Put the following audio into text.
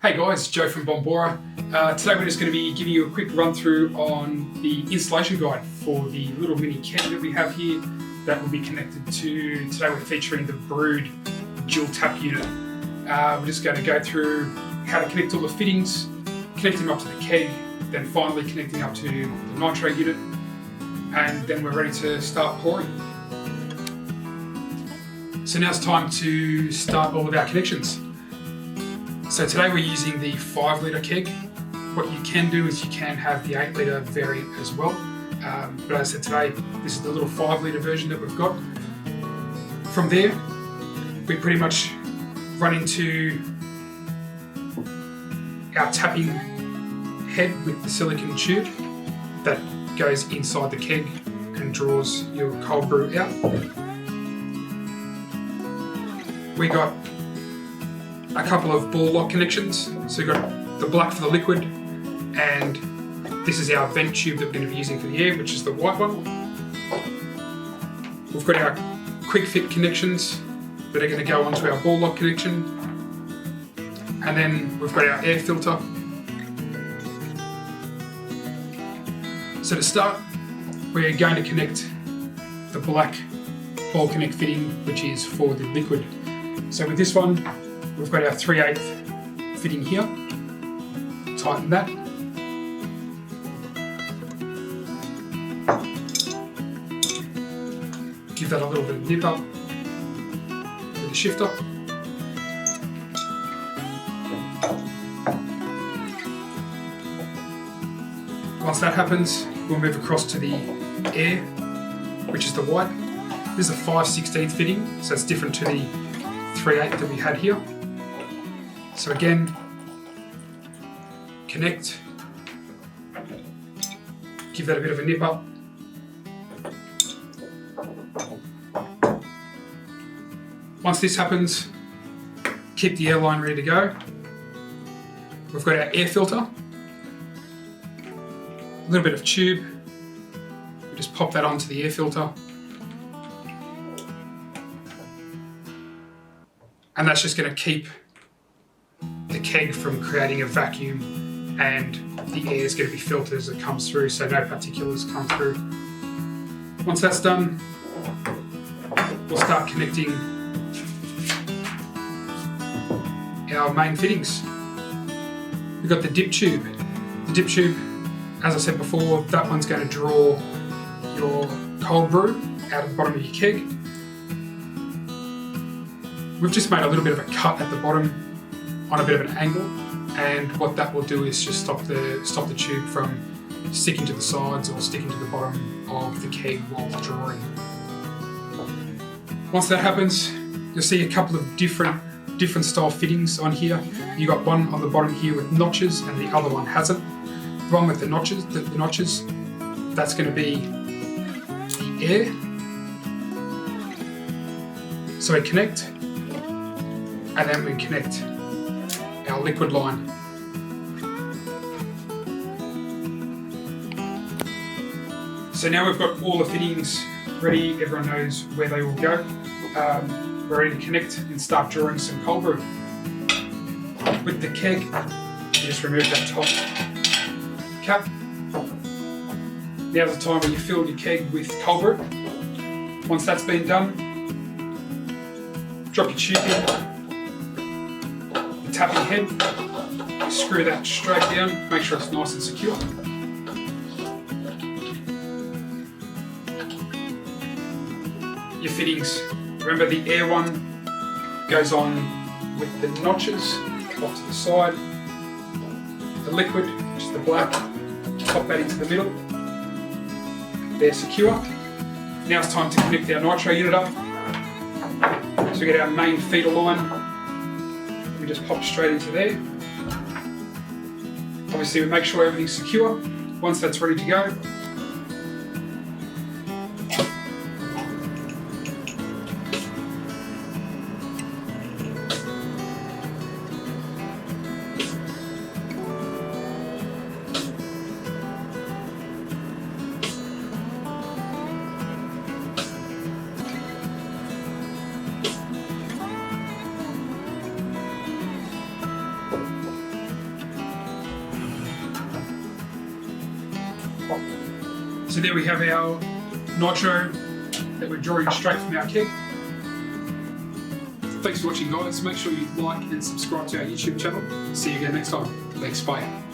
Hey guys, Joe from Bombora. Today we're just going to be giving you a quick run through on the installation guide for the little mini keg that we have here that will be connected to, today we're featuring the Brewed dual tap unit. We're just going to go through how to connect all the fittings, connect them up to the keg, then finally connecting up to the nitro unit, and then we're ready to start pouring. So now it's time to start all of our connections. So today we're using the 5 litre keg. What you can do is you can have the 8 litre variant as well. But as I said today, this is the little 5 litre version that we've got. From there, we pretty much run into our tapping head with the silicone tube that goes inside the keg and draws your cold brew out. We got a couple of ball lock connections. So we've got the black for the liquid, and this is our vent tube that we're going to be using for the air, which is the white one. We've got our quick fit connections that are going to go onto our ball lock connection, and then we've got our air filter. So to start, we're going to connect the black ball connect fitting, which is for the liquid. So with this one, we've got our 3/8 fitting here. Tighten that. Give that a little bit of nip up with the shifter. Once that happens, we'll move across to the air, which is the white. This is a 5/16 fitting, so it's different to the 3/8 that we had here. So again, connect, give that a bit of a nip up. Once this happens, keep the air line ready to go. We've got our air filter, a little bit of tube. We just pop that onto the air filter. And that's just going to keep the keg from creating a vacuum, and the air is going to be filtered as it comes through, so no particulars come through. Once that's done, we'll start connecting our main fittings. We've got the dip tube. The dip tube, as I said before, that one's going to draw your cold brew out of the bottom of your keg. We've just made a little bit of a cut at the bottom on a bit of an angle, and what that will do is just stop the tube from sticking to the sides or sticking to the bottom of the keg while drawing. Once that happens, you'll see a couple of different style fittings on here. You got one on the bottom here with notches, and the other one hasn't. The one with the notches, that's going to be the air. So we connect, and then we connect our liquid line. So now we've got all the fittings ready, everyone knows where they will go. We're ready to connect and start drawing some cold brew. With the keg, you just remove that top cap. Now's the time where you fill your keg with cold brew. Once that's been done, drop your tube in. Tapping head, screw that straight down, make sure it's nice and secure. Your fittings, remember the air one goes on with the notches off to the side. The liquid, which is the black, pop that into the middle. They're secure. Now it's time to connect our nitro unit up. So we get our main feeder line. We just pop straight into there. Obviously we make sure everything's secure. Once that's ready to go, So there we have our nitro that we're drawing straight from our keg. Thanks for watching, guys. Make sure you like and subscribe to our YouTube channel. See you again next time. Thanks, bye.